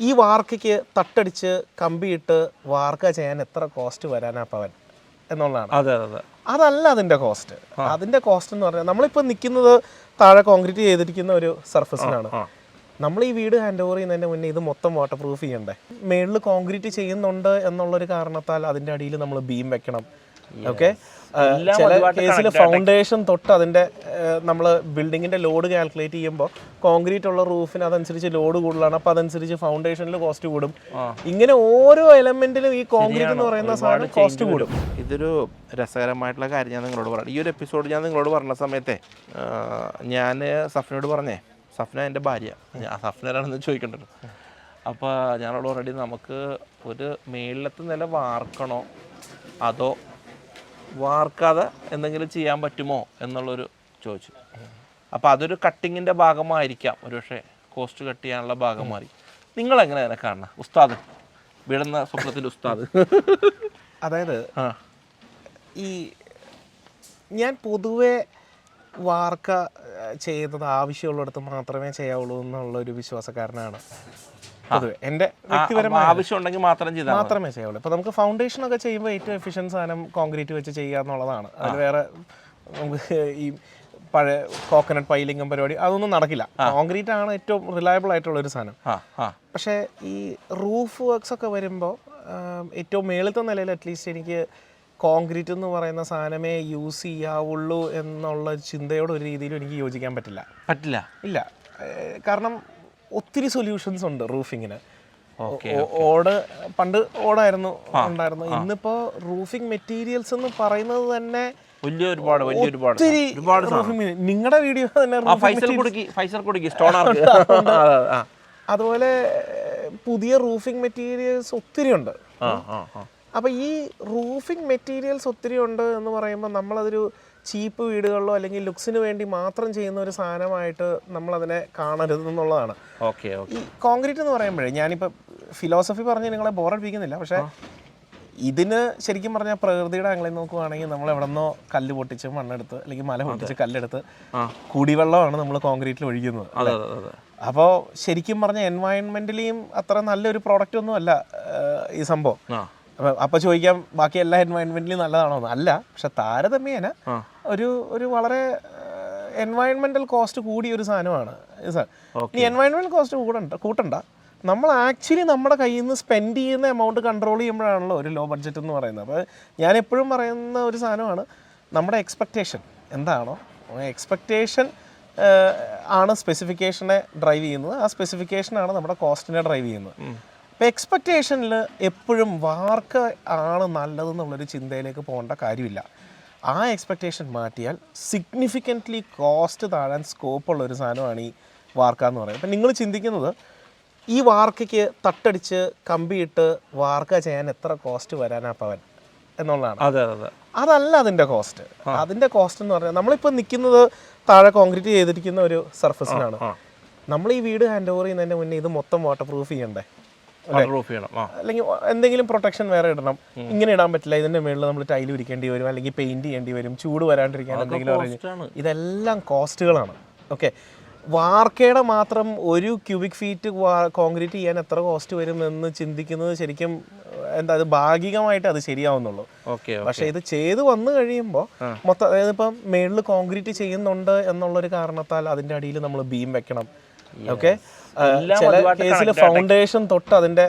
ഈ വാർക്കയ്ക്ക് തട്ടടിച്ച് കമ്പിയിട്ട് വാർക്ക ചെയ്യാൻ എത്ര കോസ്റ്റ് വരാനാ പവൻ എന്നുള്ളതാണ്. അതെ അതെ, അതല്ല അതിൻ്റെ കോസ്റ്റ്. അതിൻ്റെ കോസ്റ്റ് എന്ന് പറഞ്ഞാൽ നമ്മളിപ്പോൾ നിൽക്കുന്നത് താഴെ കോൺക്രീറ്റ് ചെയ്തിരിക്കുന്ന ഒരു സർഫസിലാണ്. നമ്മൾ ഈ വീട് ഹാൻഡ് ഓവർ ചെയ്യുന്നതിൻ്റെ മുന്നേ ഇത് മൊത്തം വാട്ടർ പ്രൂഫ് ചെയ്യണ്ടേ. മേളിൽ കോൺക്രീറ്റ് ചെയ്യുന്നുണ്ട് എന്നുള്ളൊരു കാരണത്താൽ അതിൻ്റെ അടിയിൽ നമ്മൾ ബീം വെക്കണം. ഓക്കെ, ചില കേസിൽ ഫൗണ്ടേഷൻ തൊട്ട് അതിൻ്റെ നമ്മൾ ബിൽഡിങ്ങിൻ്റെ ലോഡ് കാൽക്കുലേറ്റ് ചെയ്യുമ്പോൾ കോൺക്രീറ്റ് ഉള്ള റൂഫിന് അതനുസരിച്ച് ലോഡ് കൂടുതലാണ്, അപ്പോൾ അതനുസരിച്ച് ഫൗണ്ടേഷനിൽ കോസ്റ്റ് കൂടും. ഇങ്ങനെ ഓരോ എലമെന്റിലും ഈ കോൺക്രീറ്റ് എന്ന് പറയുന്ന സാധനം കോസ്റ്റ് കൂടും. ഇതൊരു രസകരമായിട്ടുള്ള കാര്യം ഞാൻ നിങ്ങളോട് പറയാം. ഈ ഒരു എപ്പിസോഡ് ഞാൻ നിങ്ങളോട് പറഞ്ഞ സമയത്തെ ഞാൻ സഫ്നയോട് പറഞ്ഞേ, സഫ്ന എൻ്റെ ഭാര്യ, സഫ്നരാണെന്ന് ചോദിക്കണ്ടല്ലോ. അപ്പോൾ ഞാനോട് ഓൾറെഡി നമുക്ക് ഒരു മേളിലത്തെ നില വാർക്കണോ അതോ വാർക്കാതെ എന്തെങ്കിലും ചെയ്യാൻ പറ്റുമോ എന്നുള്ളൊരു ചോദിച്ചു. അപ്പോൾ അതൊരു കട്ടിങ്ങിൻ്റെ ഭാഗമായിരിക്കാം, ഒരുപക്ഷെ കോസ്റ്റ് കട്ട് ചെയ്യാനുള്ള ഭാഗമായിരിക്കും. നിങ്ങളെങ്ങനെ അതിനെ കാണണം ഉസ്താദ്, വീടുന്ന സ്വപ്നത്തിൻ്റെ ഉസ്താദ്? അതായത് ഈ ഞാൻ പൊതുവെ വാർക്ക ചെയ്യുന്നത് ആവശ്യമുള്ളിടത്ത് മാത്രമേ ചെയ്യാവുള്ളൂ എന്നുള്ളൊരു വിശ്വാസക്കാരനാണ് പൊതുവെ. എൻ്റെ വ്യക്തിപരമായ ആവശ്യം ഉണ്ടെങ്കിൽ മാത്രമേ ചെയ്യാവുള്ളൂ. ഇപ്പോൾ നമുക്ക് ഫൗണ്ടേഷൻ ഒക്കെ ചെയ്യുമ്പോൾ ഏറ്റവും എഫിഷ്യൻറ്റ് സാധനം കോൺക്രീറ്റ് വെച്ച് ചെയ്യുക എന്നുള്ളതാണ്. അതിൽ വേറെ നമുക്ക് ഈ പഴയ കോക്കനട്ട് പൈലിങ്ങും പരിപാടി അതൊന്നും നടക്കില്ല. കോൺക്രീറ്റ് ആണ് ഏറ്റവും റിലയബിൾ ആയിട്ടുള്ള ഒരു സാധനം. പക്ഷേ ഈ റൂഫ് വർക്ക്സ് ഒക്കെ വരുമ്പോൾ ഏറ്റവും മേളത്തെ നിലയിൽ അറ്റ്ലീസ്റ്റ് എനിക്ക് കോൺക്രീറ്റ് എന്ന് പറയുന്ന സാധനമേ യൂസ് ചെയ്യാവുള്ളൂ എന്നുള്ള ചിന്തയോട് ഒരു രീതിയിലും എനിക്ക് യോജിക്കാൻ പറ്റില്ല. ഇല്ല, കാരണം ഒത്തിരി സൊല്യൂഷൻസ് ഉണ്ട് റൂഫിങ്ങിന്. ഓട് പണ്ട് ഓടായിരുന്നു ഉണ്ടായിരുന്നു. ഇന്നിപ്പോൾ റൂഫിംഗ് മെറ്റീരിയൽസ് എന്ന് പറയുന്നത് തന്നെ ഒത്തിരി. നിങ്ങളുടെ വീഡിയോ തന്നെ അതുപോലെ പുതിയ റൂഫിംഗ് മെറ്റീരിയൽസ് ഒത്തിരി ഉണ്ട്. അപ്പോൾ ഈ റൂഫിംഗ് മെറ്റീരിയൽസ് ഒത്തിരി ഉണ്ട് എന്ന് പറയുമ്പോൾ നമ്മളതൊരു ചീപ്പ് വീടുകളിലോ അല്ലെങ്കിൽ ലുക്സിന് വേണ്ടി മാത്രം ചെയ്യുന്ന ഒരു സാധനമായിട്ട് നമ്മളതിനെ കാണരുത് എന്നുള്ളതാണ്. ഈ കോൺക്രീറ്റ് എന്ന് പറയുമ്പോഴേ ഞാനിപ്പോൾ ഫിലോസഫി പറഞ്ഞ് നിങ്ങളെ ബോറടിപ്പിക്കുന്നില്ല, പക്ഷേ ഇതിന് ശരിക്കും പറഞ്ഞാൽ പ്രകൃതിയുടെ ആംഗിളിൽ നോക്കുവാണെങ്കിൽ നമ്മൾ എവിടെന്നോ കല്ല് പൊട്ടിച്ച് മണ്ണെടുത്ത് അല്ലെങ്കിൽ മല പൊട്ടിച്ച് കല്ലെടുത്ത് കുടിവെള്ളമാണ് നമ്മൾ കോൺക്രീറ്റിൽ ഒഴിക്കുന്നത്. അപ്പോൾ ശരിക്കും പറഞ്ഞാൽ എൻവയൺമെന്റലിയും അത്ര നല്ലൊരു പ്രോഡക്റ്റ് ഒന്നും അല്ല ഈ സംഭവം. അപ്പോൾ ചോദിക്കാം ബാക്കി എല്ലാ എൻവയൺമെന്റിലും നല്ലതാണോ? അല്ല, പക്ഷെ താരതമ്യേന ഒരു വളരെ എൻവയൺമെന്റൽ കോസ്റ്റ് കൂടിയ ഒരു സാധനമാണ് സാർ. ഈ എൻവയൺമെന്റൽ കോസ്റ്റ് കൂട്ടണ്ട, നമ്മൾ ആക്ച്വലി നമ്മുടെ കയ്യിൽ നിന്ന് സ്പെൻഡ് ചെയ്യുന്ന എമൗണ്ട് കൺട്രോൾ ചെയ്യുമ്പോഴാണല്ലോ ഒരു ലോ ബഡ്ജറ്റ് എന്ന് പറയുന്നത്. അപ്പോൾ ഞാൻ എപ്പോഴും പറയുന്ന ഒരു സാധനമാണ് നമ്മുടെ എക്സ്പെക്റ്റേഷൻ എന്താണോ, എക്സ്പെക്റ്റേഷൻ ആണ് സ്പെസിഫിക്കേഷനെ ഡ്രൈവ് ചെയ്യുന്നത്, ആ സ്പെസിഫിക്കേഷനാണ് നമ്മുടെ കോസ്റ്റിനെ ഡ്രൈവ് ചെയ്യുന്നത്. അപ്പോൾ എക്സ്പെക്റ്റേഷനിൽ എപ്പോഴും വാർക്ക ആണ് നല്ലതെന്നുള്ളൊരു ചിന്തയിലേക്ക് പോകേണ്ട കാര്യമില്ല. ആ എക്സ്പെക്റ്റേഷൻ മാറ്റിയാൽ സിഗ്നിഫിക്കൻ്റ്ലി കോസ്റ്റ് താഴാൻ സ്കോപ്പുള്ളൊരു സാധനമാണ് ഈ വാർക്ക എന്ന് പറയുന്നത്. അപ്പം നിങ്ങൾ ചിന്തിക്കുന്നത് ഈ വാർക്കയ്ക്ക് തട്ടടിച്ച് കമ്പിയിട്ട് വാർക്ക ചെയ്യാൻ എത്ര കോസ്റ്റ് വരാനാ പവൻ എന്നുള്ളതാണ്. അതല്ല അതിൻ്റെ കോസ്റ്റ്. അതിൻ്റെ കോസ്റ്റ് എന്ന് പറഞ്ഞാൽ നമ്മളിപ്പോൾ നിൽക്കുന്നത് താഴെ കോൺക്രീറ്റ് ചെയ്തിരിക്കുന്ന ഒരു സർഫസിലാണ്. നമ്മൾ ഈ വീട് ഹാൻഡ് ഓവർ ചെയ്യുന്നതിൻ്റെ മുന്നേ ഇത് മൊത്തം വാട്ടർ പ്രൂഫ് ചെയ്യണ്ടേ, അല്ലെങ്കിൽ എന്തെങ്കിലും പ്രൊട്ടക്ഷൻ വേറെ ഇടണം. ഇങ്ങനെ ഇടാൻ പറ്റില്ല, ഇതിന്റെ മേളിൽ നമ്മൾ ടൈൽ വിരിക്കേണ്ടി വരും, അല്ലെങ്കിൽ പെയിന്റ് ചെയ്യേണ്ടി വരും, ചൂട് വരാണ്ടിരിക്കാൻ എന്തെങ്കിലും. ഇതെല്ലാം കോസ്റ്റുകളാണ്. ഓക്കെ, വാർക്കയുടെ മാത്രം ഒരു ക്യൂബിക് ഫീറ്റ് കോൺക്രീറ്റ് ചെയ്യാൻ എത്ര കോസ്റ്റ് വരും എന്ന് ചിന്തിക്കുന്നത് ശരിക്കും എന്താ, അത് ഭാഗികമായിട്ട് അത് ശരിയാവുന്നുള്ളൂ. പക്ഷെ ഇത് ചെയ്ത് വന്നു കഴിയുമ്പോൾ മൊത്തം, അതായത് ഇപ്പം മേളിൽ കോൺക്രീറ്റ് ചെയ്യുന്നുണ്ട് എന്നുള്ളൊരു കാരണത്താൽ അതിന്റെ അടിയിൽ നമ്മൾ ബീം വെക്കണം. ഓക്കെ, ചില കേസിൽ ഫൗണ്ടേഷൻ തൊട്ട് അതിൻ്റെ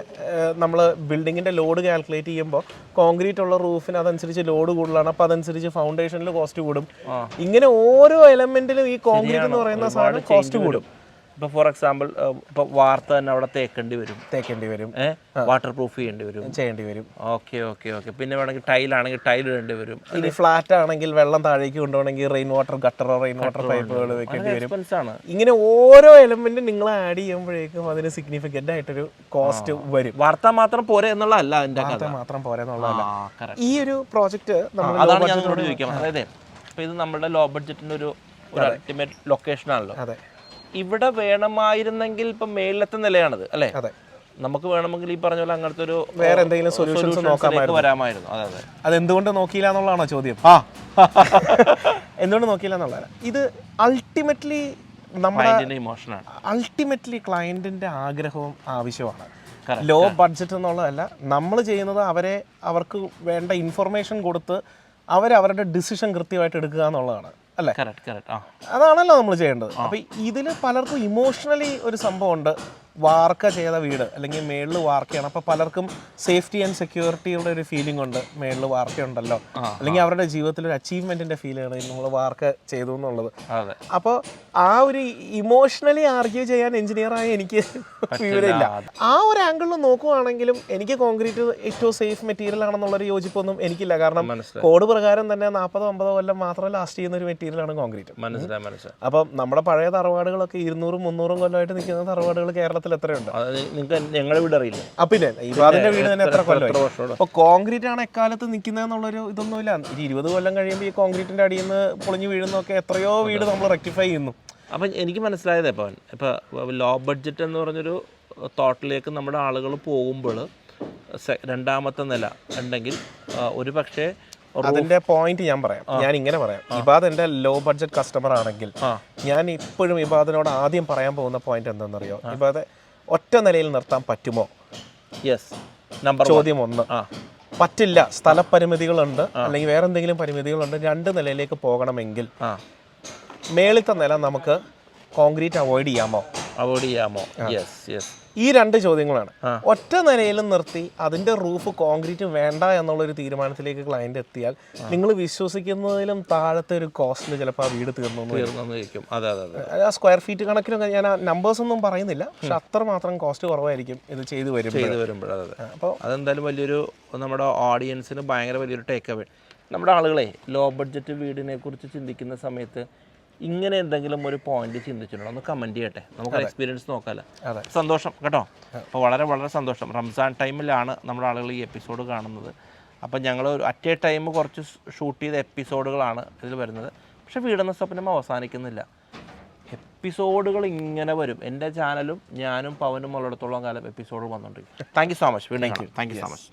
നമ്മൾ ബിൽഡിങ്ങിൻ്റെ ലോഡ് കാൽക്കുലേറ്റ് ചെയ്യുമ്പോൾ കോൺക്രീറ്റ് ഉള്ള റൂഫിന് അതനുസരിച്ച് ലോഡ് കൂടുതലാണ്, അപ്പോൾ അതനുസരിച്ച് ഫൗണ്ടേഷനിൽ കോസ്റ്റ് കൂടും. ഇങ്ങനെ ഓരോ എലമെന്റിലും ഈ കോൺക്രീറ്റ് എന്ന് പറയുന്ന സാധനം കോസ്റ്റ് കൂടും. ഇപ്പോൾ ഫോർ എക്സാമ്പിൾ ഇപ്പോൾ വാർത്ത തന്നെ അവിടെ തേക്കേണ്ടി വരും, വാട്ടർ പ്രൂഫ് ചെയ്യേണ്ടി വരും. ഓക്കെ. പിന്നെ വേണമെങ്കിൽ ടൈലാണെങ്കിൽ ടൈൽ ഇടേണ്ടി വരും. ഇനി ഫ്ലാറ്റ് ആണെങ്കിൽ വെള്ളം താഴേക്ക് കൊണ്ടുപോകണമെങ്കിൽ റെയിൻ വാട്ടർ ഗട്ടറോ റെയിൻ വാട്ടർ പൈപ്പുകൾ വെക്കേണ്ടി വരും. ഇങ്ങനെ ഓരോ എലമെന്റും നിങ്ങൾ ആഡ് ചെയ്യുമ്പോഴേക്കും അതിന് സിഗ്നിഫിക്കന്റ് ആയിട്ടൊരു കോസ്റ്റ് വരും. വാർത്ത മാത്രം പോരെ എന്നുള്ളതല്ല, ഈ ഒരു പ്രോജക്റ്റ് അതാണ് ഞാൻ നിങ്ങളോട് ചോദിക്കാം. അതായത് ഇപ്പോൾ ഇത് നമ്മുടെ ലോ ബഡ്ജറ്റിന്റെ ഒരു അൾട്ടിമേറ്റ് ലൊക്കേഷൻ ആണല്ലോ. ഇവിടെ വേണമായിരുന്നെങ്കിൽ ഇപ്പം മേളിലത്തെ നിലയാണത് അല്ലേ? നമുക്ക് വേണമെങ്കിൽ ഈ പറഞ്ഞ പോലെ അങ്ങനത്തെ ഒരു വേറെ എന്തെങ്കിലും സൊല്യൂഷൻസ് വരാമായിരുന്നു. അതെന്തുകൊണ്ട് നോക്കിയില്ല എന്നുള്ളതാണോ ചോദ്യം? എന്തുകൊണ്ട് നോക്കിയില്ല എന്നുള്ളതാണ്. ഇത് അൾട്ടിമേറ്റ്ലി നമ്മുടെ ഇമോഷനാണ്, അൾട്ടിമേറ്റ്ലി ക്ലയന്റിന്റെ ആഗ്രഹവും ആവശ്യമാണ്. ലോ ബഡ്ജറ്റ് എന്നുള്ളതല്ല, നമ്മൾ ചെയ്യുന്നത് അവർക്ക് വേണ്ട ഇൻഫർമേഷൻ കൊടുത്ത് അവരുടെ ഡിസിഷൻ കൃത്യമായിട്ട് എടുക്കുക എന്നുള്ളതാണ് അല്ലേ? അതാണല്ലോ നമ്മൾ ചെയ്യേണ്ടത്. അപ്പം ഇതിൽ പലർക്കും ഇമോഷണലി ഒരു സംഭവമുണ്ട്. വാർക്ക ചെയ്ത വീട് അല്ലെങ്കിൽ മേളിൽ വാർക്കയാണ്, അപ്പോൾ പലർക്കും സേഫ്റ്റി ആൻഡ് സെക്യൂരിറ്റിയുടെ ഒരു ഫീലിംഗ് ഉണ്ട്. മേളിൽ വാർക്കയുണ്ടല്ലോ, അല്ലെങ്കിൽ അവരുടെ ജീവിതത്തിൽ ഒരു അച്ചീവ്മെന്റിന്റെ ഫീലാണ് നമ്മൾ വാർക്ക ചെയ്തു എന്നുള്ളത്. അപ്പോൾ ആ ഒരു ഇമോഷണലി ആർഗ്യൂ ചെയ്യാൻ എഞ്ചിനീയറായ എനിക്ക് വിവരമില്ല. ആ ഒരു ആംഗിളിൽ നോക്കുവാണെങ്കിലും എനിക്ക് കോൺക്രീറ്റ് ഏറ്റവും സേഫ് മെറ്റീരിയൽ ആണെന്നുള്ളൊരു യോജിപ്പൊന്നും എനിക്കില്ല. കാരണം കോഡ് പ്രകാരം തന്നെ 40-50 കൊല്ലം മാത്രം ലാസ്റ്റ് ചെയ്യുന്ന ഒരു മെറ്റീരിയലാണ് കോൺക്രീറ്റ്. അപ്പം നമ്മുടെ പഴയ തറവാടുകളൊക്കെ 200-300 കൊല്ലമായിട്ട് നിൽക്കുന്ന തറവാടുകൾ കേരളത്തിൽ എത്രയുണ്ട്? ഞങ്ങളുടെ വീട് അറിയില്ല. പിന്നെ ഇവാദിന്റെ വീട് തന്നെ എത്ര കൊല്ലമായി? അപ്പൊ കോൺക്രീറ്റ് ആണ് എക്കാലത്ത് നിൽക്കുന്നതെന്നുള്ളൊരു ഇതൊന്നുമില്ല. 20 കൊല്ലം കഴിയുമ്പോൾ ഈ കോൺക്രീറ്റിന്റെ അടിയിൽ നിന്ന് പൊളിഞ്ഞു വീഴുന്നൊക്കെ എത്രയോ വീട് നമ്മൾ റെക്ടിഫൈ ചെയ്യുന്നു. അപ്പം എനിക്ക് മനസ്സിലായത് ഇപ്പോൾ ലോ ബഡ്ജറ്റ് എന്ന് പറഞ്ഞൊരു തോട്ടിലേക്ക് നമ്മുടെ ആളുകൾ പോകുമ്പോൾ രണ്ടാമത്തെ നില ഉണ്ടെങ്കിൽ ഒരു പക്ഷേ അതിന്റെ പോയിന്റ് ഞാൻ ഇങ്ങനെ പറയാം. ഇബാദ് എന്റെ ലോ ബഡ്ജറ്റ് കസ്റ്റമർ ആണെങ്കിൽ ഞാൻ ഇപ്പോഴും ഇബാദിനോട് ആദ്യം പറയാൻ പോകുന്ന പോയിന്റ് എന്താണെന്നറിയോ? ഇബാദ് ഒറ്റ നിലയിൽ നിർത്താൻ പറ്റുമോ? ചോദ്യം 1. പറ്റില്ല, സ്ഥലപരിമിതികളുണ്ട് അല്ലെങ്കിൽ വേറെ എന്തെങ്കിലും പരിമിതികളുണ്ട്, 2 നിലയിലേക്ക് പോകണമെങ്കിൽ മേളിത്തെ നില നമുക്ക് കോൺക്രീറ്റ് അവോയ്ഡ് ചെയ്യാമോ? ഈ 2 ചോദ്യങ്ങളാണ്. ഒറ്റ നിലയിലും നിർത്തി അതിന്റെ റൂഫ് കോൺക്രീറ്റ് വേണ്ട എന്നുള്ളൊരു തീരുമാനത്തിലേക്ക് ക്ലയന്റ് എത്തിയാൽ നിങ്ങൾ വിശ്വസിക്കുന്നതിലും താഴത്തെ ഒരു കോസ്റ്റിൽ ചിലപ്പോൾ ആ വീട് തീർന്നു. ആ സ്ക്വയർ ഫീറ്റ് കണക്കിനൊക്കെ ഞാൻ നമ്പേഴ്സ് ഒന്നും പറയുന്നില്ല, പക്ഷെ അത്രമാത്രം കോസ്റ്റ് കുറവായിരിക്കും ഇത് ചെയ്തു വരുമ്പോൾ. അപ്പോൾ അതെന്തായാലും വലിയൊരു നമ്മുടെ ഓഡിയൻസിന് ഭയങ്കര വലിയൊരു ടേക്ക് അവേ. നമ്മുടെ ആളുകളെ ലോ ബഡ്ജറ്റ് വീടിനെ കുറിച്ച് ചിന്തിക്കുന്ന സമയത്ത് ഇങ്ങനെ എന്തെങ്കിലും ഒരു പോയിന്റ് ചിന്തിച്ചിട്ടുണ്ടോ? ഒന്ന് കമൻറ്റ് ചെയ്യട്ടെ, നമുക്ക് എക്സ്പീരിയൻസ് നോക്കാമല്ലോ. സന്തോഷം കേട്ടോ. അപ്പോൾ വളരെ വളരെ സന്തോഷം. റംസാൻ ടൈമിലാണ് നമ്മുടെ ആളുകൾ ഈ എപ്പിസോഡ് കാണുന്നത്. അപ്പം ഞങ്ങൾ ഒരു അറ്റ് എ ടൈം കുറച്ച് ഷൂട്ട് ചെയ്ത എപ്പിസോഡുകളാണ് ഇതിൽ വരുന്നത്. പക്ഷേ വീടെന്ന സ്വപ്നം അവസാനിക്കുന്നില്ല. എപ്പിസോഡുകൾ ഇങ്ങനെ വരും. എൻ്റെ ചാനലും ഞാനും പവനും ഉള്ളിടത്തോളം കാലം എപ്പിസോഡ് വന്നുകൊണ്ടിരിക്കും. Thank you so much. വീണ്ടും താങ്ക് യു സോ മച്ച്.